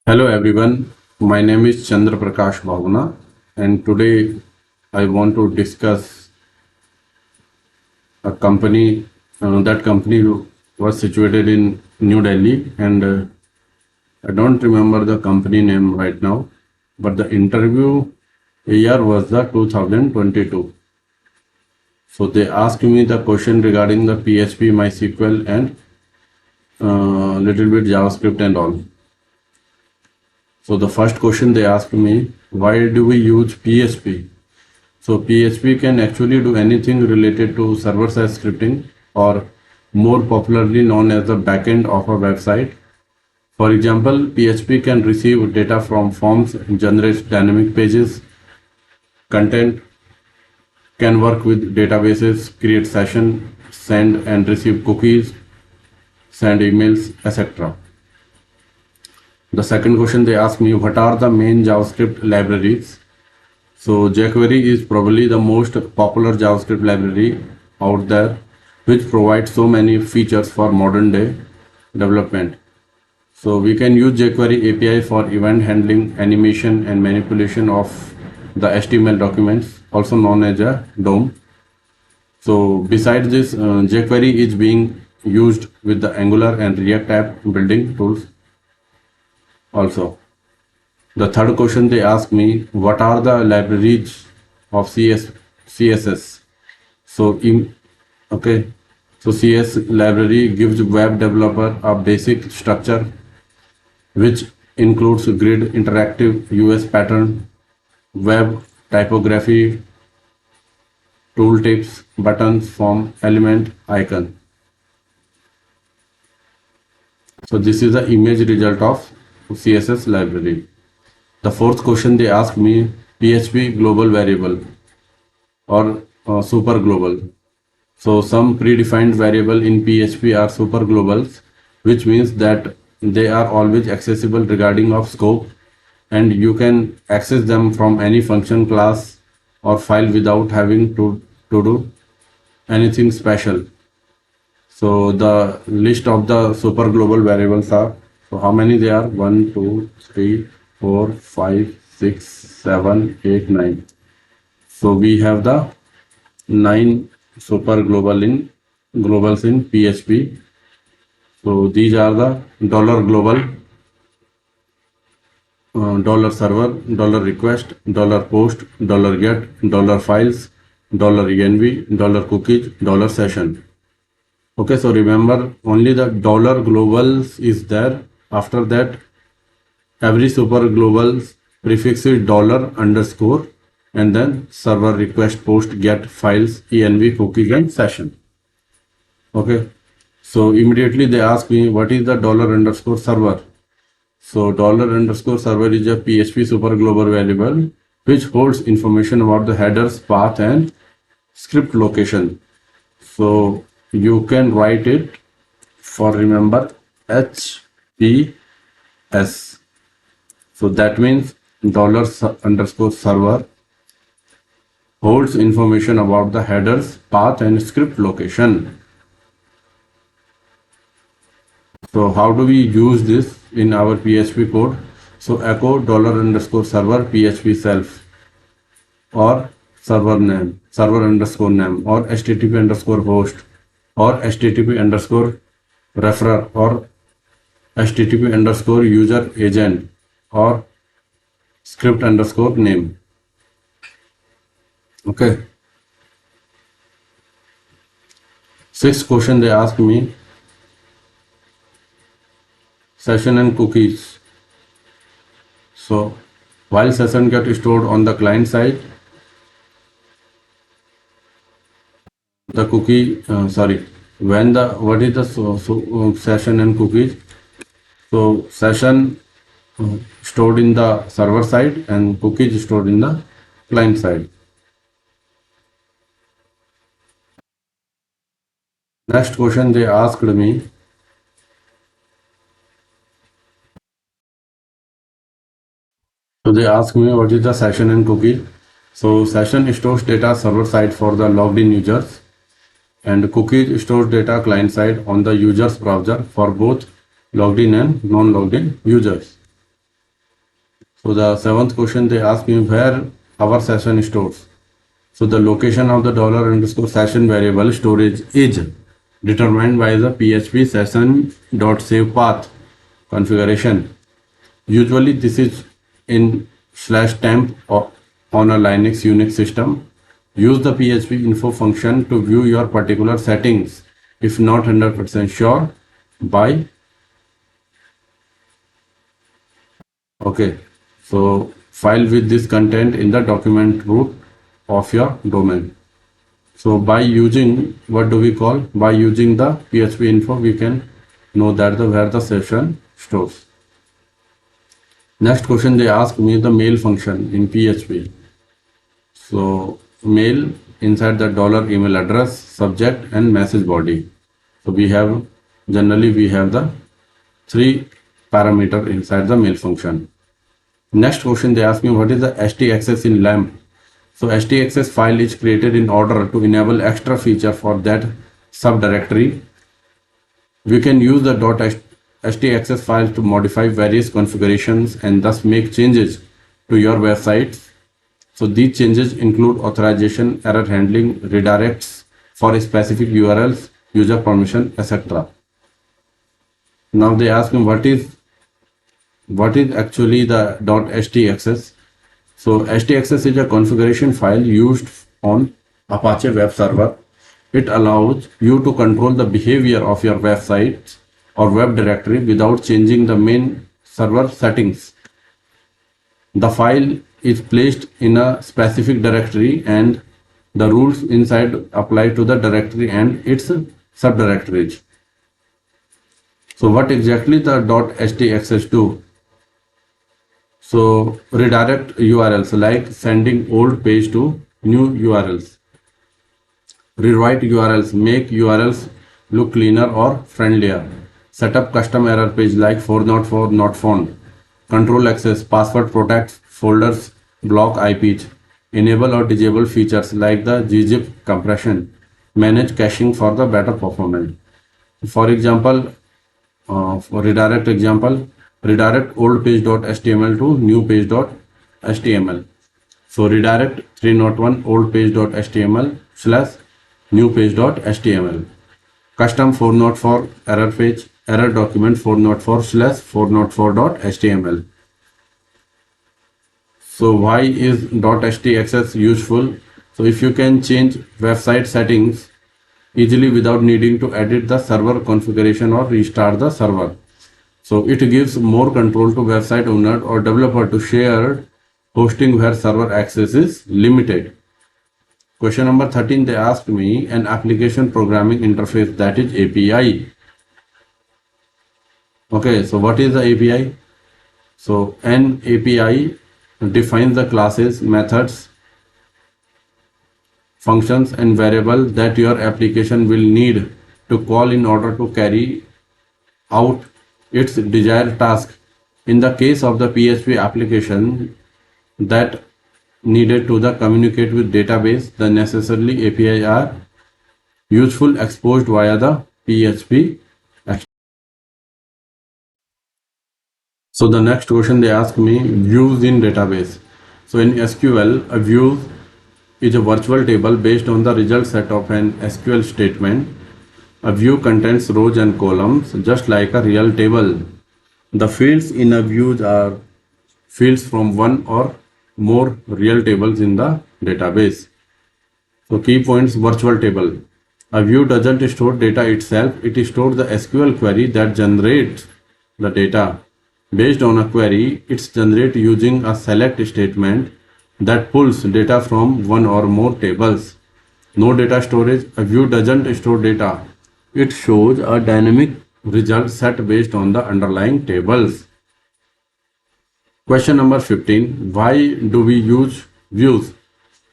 Hello everyone, my name is Chandra Prakash Bhavna and today I want to discuss a company. That company was situated in New Delhi and I don't remember the company name right now, but the interview year was the 2022. So they asked me the question regarding the PHP, MySQL and little bit JavaScript and all. So the first question they asked me, why do we use PHP? So PHP can actually do anything related to server-side scripting or more popularly known as the backend of a website. For example, PHP can receive data from forms, generate dynamic pages, content, can work with databases, create session, send and receive cookies, send emails, etc. The second question they ask me, what are the main JavaScript libraries? So jQuery is probably the most popular JavaScript library out there, which provides so many features for modern day development. So we can use jQuery API for event handling, animation and manipulation of the HTML documents, also known as a DOM. So besides this, jQuery is being used with the Angular and React app building tools also. The third question they ask me, what are the libraries of CSS? So okay, so CS library gives web developer a basic structure which includes grid, interactive US pattern, web typography, tooltips, buttons, form, element, icon. So this is the image result of CSS library. The fourth question they ask me, PHP global variable or super global. So some predefined variable in PHP are super globals, which means that they are always accessible regarding of scope and you can access them from any function, class or file without having to do anything special. So the list of the super global variables are, so how many they are? 1, 2, 3, 4, 5, 6, 7, 8, 9. So we have the 9 super globals in PHP. So these are the dollar global, dollar server, dollar request, dollar post, dollar get, dollar files, dollar env, dollar cookies, dollar session. Okay, so remember only the dollar globals is there. After that, every super globals prefix is dollar underscore and then server request post get files env cookies and session. Okay, so immediately they ask me what is the dollar underscore server. So dollar underscore server is a PHP super global variable which holds information about the headers, path and script location. So you can write it for remember HPS. So that means dollar underscore server holds information about the headers, path and script location. So how do we use this in our PHP code? So echo dollar underscore server PHP self or server name, server underscore name or HTTP underscore host or HTTP underscore referrer or HTTP underscore user agent or script underscore name. Okay. Sixth question they ask me, session and cookies. So while session get stored on the client side, the cookie, when the, what is the session and cookies? So session stored in the server side and cookies stored in the client side. Next question they asked me, so they asked me what is the session and cookie. So session stores data server side for the logged in users and cookies stores data client side on the user's browser for both logged in and non-logged in users. So the seventh question they ask me where our session stores. So the location of the dollar underscore session variable storage is determined by the PHP session dot save path configuration. Usually this is in slash temp or on a Linux Unix system. Use the PHP info function to view your particular settings. If not 100% sure, by okay. So file with this content in the document root of your domain. So by using what do we call by using the PHP info we can know that where the session stores. Next question they ask me the mail function in PHP. So mail inside the dollar email address, subject and message body. So we have generally we have the three parameter inside the mail function. Next question they ask me what is the htaccess in LAMP. So htaccess file is created in order to enable extra feature for that subdirectory. We can use the .htaccess file to modify various configurations and thus make changes to your website. So these changes include authorization, error handling, redirects for specific URLs, user permission, etc. Now they ask me what is actually the .htaccess. So htaccess is a configuration file used on Apache web server. It allows you to control the behavior of your website or web directory without changing the main server settings. The file is placed in a specific directory and the rules inside apply to the directory and its subdirectories. So what exactly the .htaccess do? So redirect URLs like sending old page to new URLs. Rewrite URLs, make URLs look cleaner or friendlier. Set up custom error page like 404 not found. Control access, password protect folders, block IPs. Enable or disable features like the gzip compression. Manage caching for the better performance. For example, for redirect example, redirect old page.html to new page.html. So redirect 301 old page.html / new page.html. Custom 404 error page, error document 404 / 404.html. So why is .htaccess useful? So if you can change website settings easily without needing to edit the server configuration or restart the server. So it gives more control to website owner or developer to share hosting where server access is limited. Question number 13, they asked me an application programming interface, that is API. Okay, so what is the API? So an API defines the classes, methods, functions and variables that your application will need to call in order to carry out its desired task. In the case of the PHP application that needed to the communicate with database, the necessarily API are useful exposed via the PHP. So the next question they ask me, views in database. So in SQL, a view is a virtual table based on the result set of an SQL statement. A view contains rows and columns just like a real table. The fields in a view are fields from one or more real tables in the database. So key points, virtual table. A view doesn't store data itself, it stores the SQL query that generates the data. Based on a query, it's generated using a select statement that pulls data from one or more tables. No data storage. A view doesn't store data. It shows a dynamic result set based on the underlying tables. Question number 15. Why do we use views?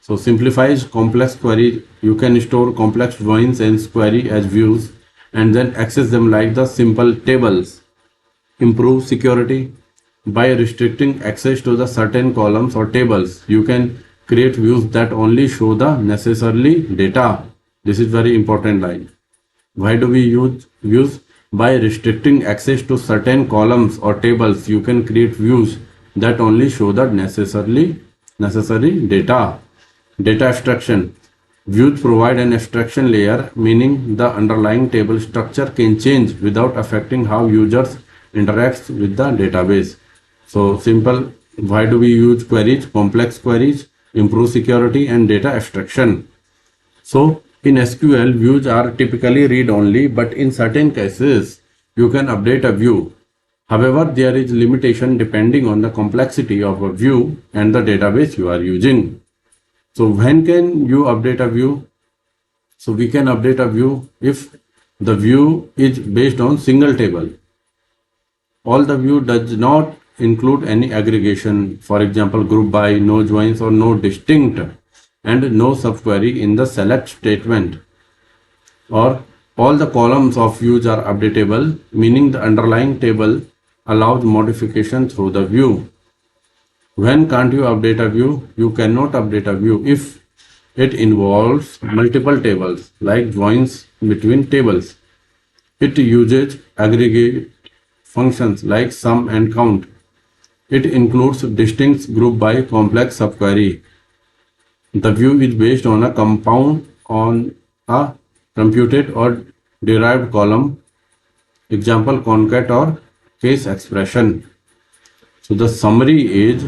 So simplifies complex query. You can store complex joins and query as views and then access them like the simple tables. Improve security. By restricting access to the certain columns or tables, you can create views that only show the necessarily data. This is very important line. Why do we use views? By restricting access to certain columns or tables, you can create views that only show the necessary data. Data abstraction. Views provide an abstraction layer, meaning the underlying table structure can change without affecting how users interact with the database. So simple, why do we use queries? Complex queries, improve security and data abstraction. So in SQL, views are typically read-only, but in certain cases, you can update a view. However, there is limitation depending on the complexity of a view and the database you are using. So when can you update a view? So we can update a view if the view is based on single table. All the view does not include any aggregation, for example, group by, no joins or no distinct, and no subquery in the select statement. Or all the columns of views are updatable, meaning the underlying table allows modification through the view. When can't you update a view? You cannot update a view if it involves multiple tables, like joins between tables. It uses aggregate functions like sum and count. It includes distinct group by complex subquery. The view is based on a compound on a computed or derived column, example concat or case expression. So the summary is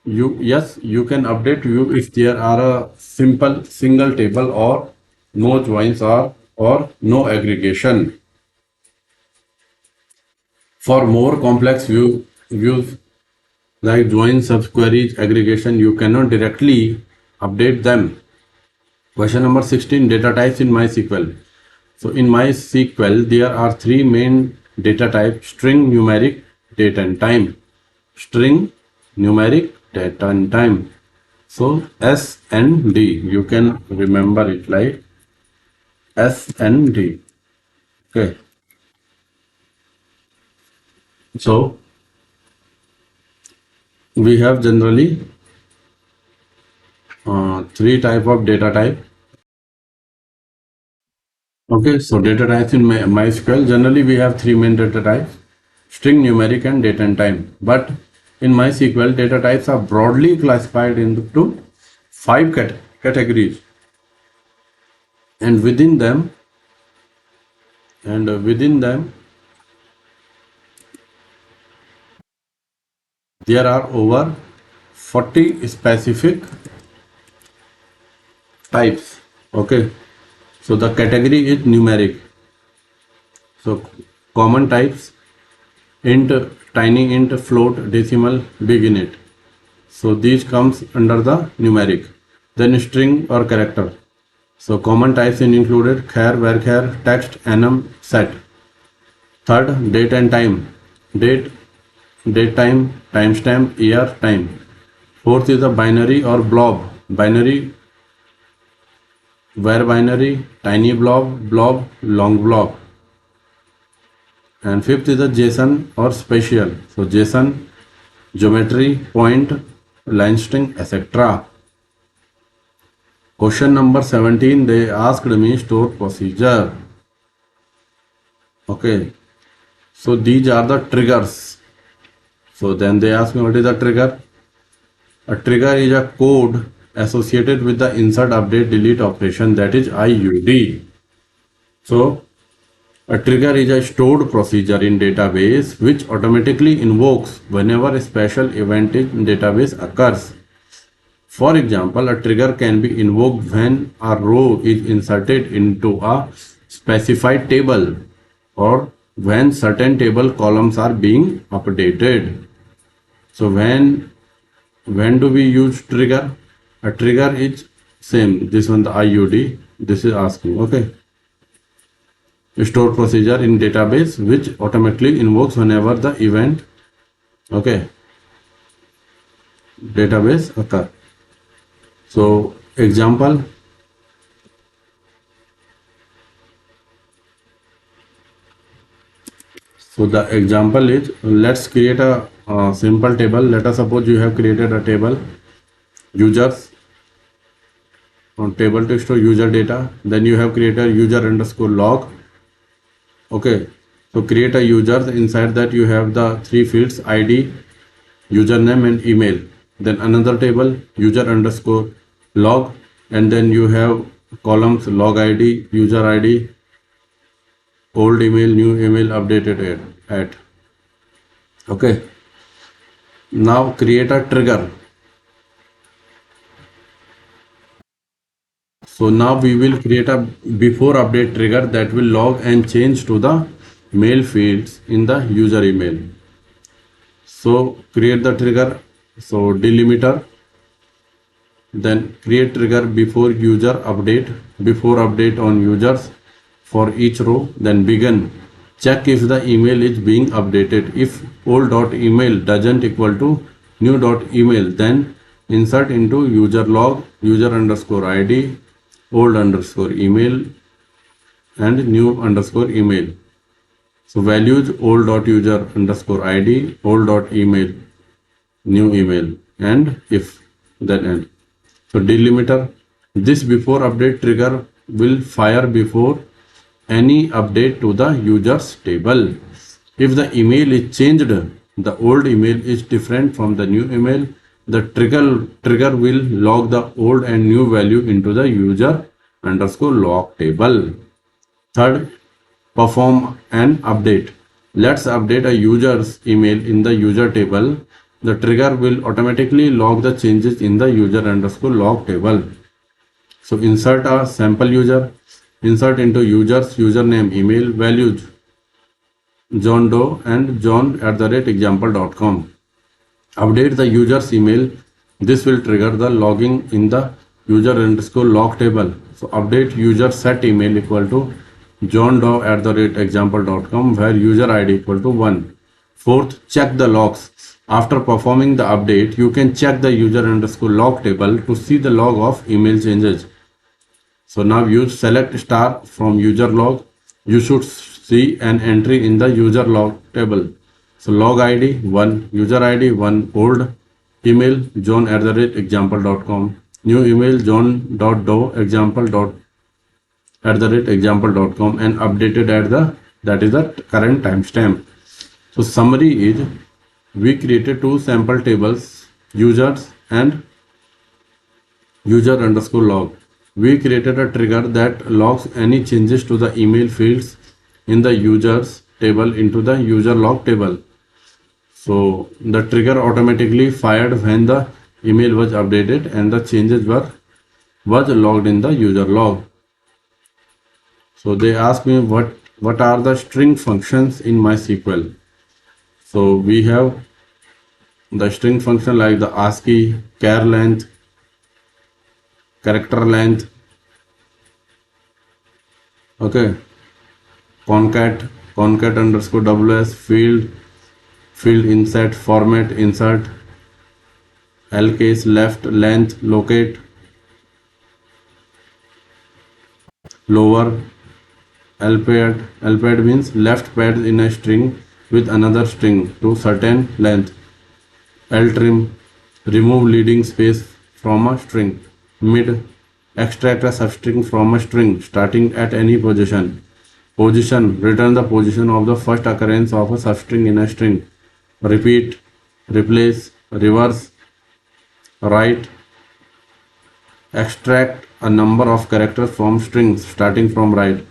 you can update view if there are a simple single table or no joins or no aggregation. For more complex views like joins, subqueries, aggregation, you cannot directly update them. Question number 16, data types in MySQL. So in MySQL, there are three main data types: string, numeric, date and time. String, numeric, date and time. So S and D, you can remember it like S and D. Okay. So we have generally three type of data type. Okay, so data types in MySQL, generally we have three main data types: string, numeric and date and time. But in MySQL, data types are broadly classified into five categories, and within them there are over 40 specific types. Okay, so the category is numeric. So common types: int, tiny int, float, decimal, big int. So these comes under the numeric. Then string or character. So common types included char, varchar, text, enum, set. Third, date and time. Date time, timestamp, year, time. Fourth is the binary or blob. Binary, var binary, tiny blob, long blob. And fifth is the JSON or spatial. So JSON, geometry, point, line string, etc. Question number 17, they asked me store procedure. Okay, so these are the triggers. So then they ask me, what is a trigger? A trigger is a code associated with the insert, update, delete operation, that is IUD. So a trigger is a stored procedure in database which automatically invokes whenever a special event in database occurs. For example, a trigger can be invoked when a row is inserted into a specified table or when certain table columns are being updated. So when do we use trigger? A trigger is same, this one the IUD, this is asking. Okay, stored procedure in database which automatically invokes whenever the event, okay, database occur. So example, so the example is, let's create a simple table. Let us suppose you have created a table users on table to store user data. Then you have created user underscore log. Okay, so create a user. Inside that you have the three fields: ID, username and email. Then another table, user underscore log, and then you have columns log ID, user ID, old email, new email, updated at. Okay. Now create a trigger. So now we will create a before update trigger that will log and change to the mail fields in the user email. So create the trigger. So delimiter, then create trigger before user update, before update on users for each row. Then begin, check if the email is being updated. If old.email doesn't equal to new.email, then insert into user log, user underscore id, old underscore email and new underscore email. So values old.user underscore id, old.email, new email, and if, then end. So delimiter, this before update trigger will fire before any update to the users table. If the email is changed, the old email is different from the new email, the trigger will log the old and new value into the user underscore log table. Third, perform an update. Let's update a user's email in the user table. The trigger will automatically log the changes in the user underscore log table. So insert a sample user, insert into users username email values John Doe and john@example.com. Update the user's email. This will trigger the logging in the user underscore log table. So update user set email equal to johndoe@example.com where user ID equal to 1. Fourth, check the logs. After performing the update, you can check the user underscore log table to see the log of email changes. So now use select star from user log. You should see an entry in the user log table. So log ID 1, user ID 1, old email john@example.com, new email john.doe@example.com and updated at that is the current timestamp. So summary is we created two sample tables, users and user underscore log. We created a trigger that logs any changes to the email fields in the users table into the user log table. So the trigger automatically fired when the email was updated and the changes was logged in the user log. So they ask me what are the string functions in MySQL. So we have the string function like the ASCII, char length, character length, okay, concat underscore ws, field insert, format insert, lcase, left, length, locate, lower, lpad means left pad in a string with another string to certain length, ltrim, remove leading space from a string, mid, extract a substring from a string starting at any position, position, return the position of the first occurrence of a substring in a string, repeat, replace, reverse, write, extract a number of characters from strings starting from right,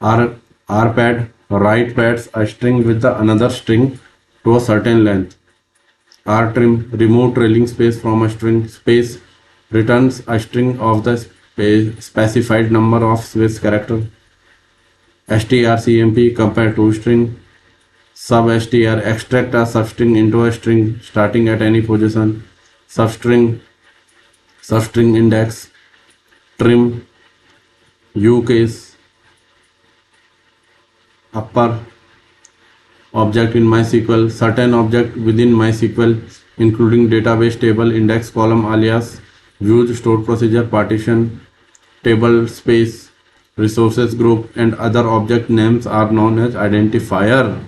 rpad, write pads a string with the another string to a certain length, rtrim, remove trailing space from a string, space, returns a string of the specified number of space character, strcmp, compare two string, substr, extract a substring into a string starting at any position, substring index, trim, ucase, upper, object in MySQL, certain object within MySQL including database, table, index, column, alias, views, stored procedure, partition, table, space, resources group and other object names are known as identifiers.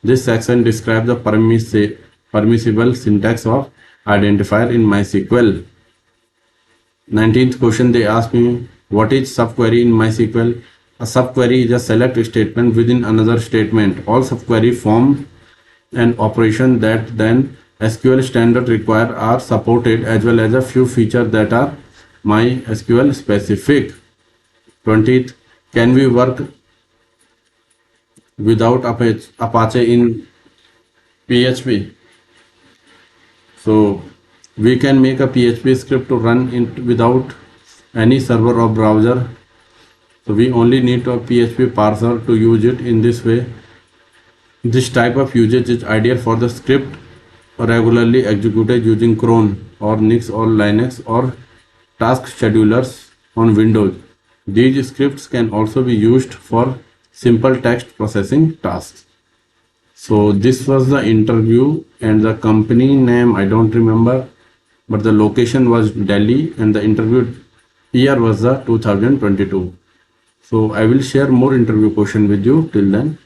This section describes the permissible syntax of identifier in MySQL. 19th question they ask me, what is subquery in MySQL? A subquery is a select statement within another statement. All subquery form and operation that then SQL standard require are supported, as well as a few features that are MySQL specific. 20th, can we work without Apache in PHP? So we can make a PHP script to run it without any server or browser. So we only need a PHP parser to use it in this way. This type of usage is ideal for the script regularly executed using cron or Nix or Linux or task schedulers on Windows. These scripts can also be used for simple text processing tasks. So this was the interview, and the company name I don't remember, but the location was Delhi and the interview year was the 2022. So I will share more interview question with you. Till then.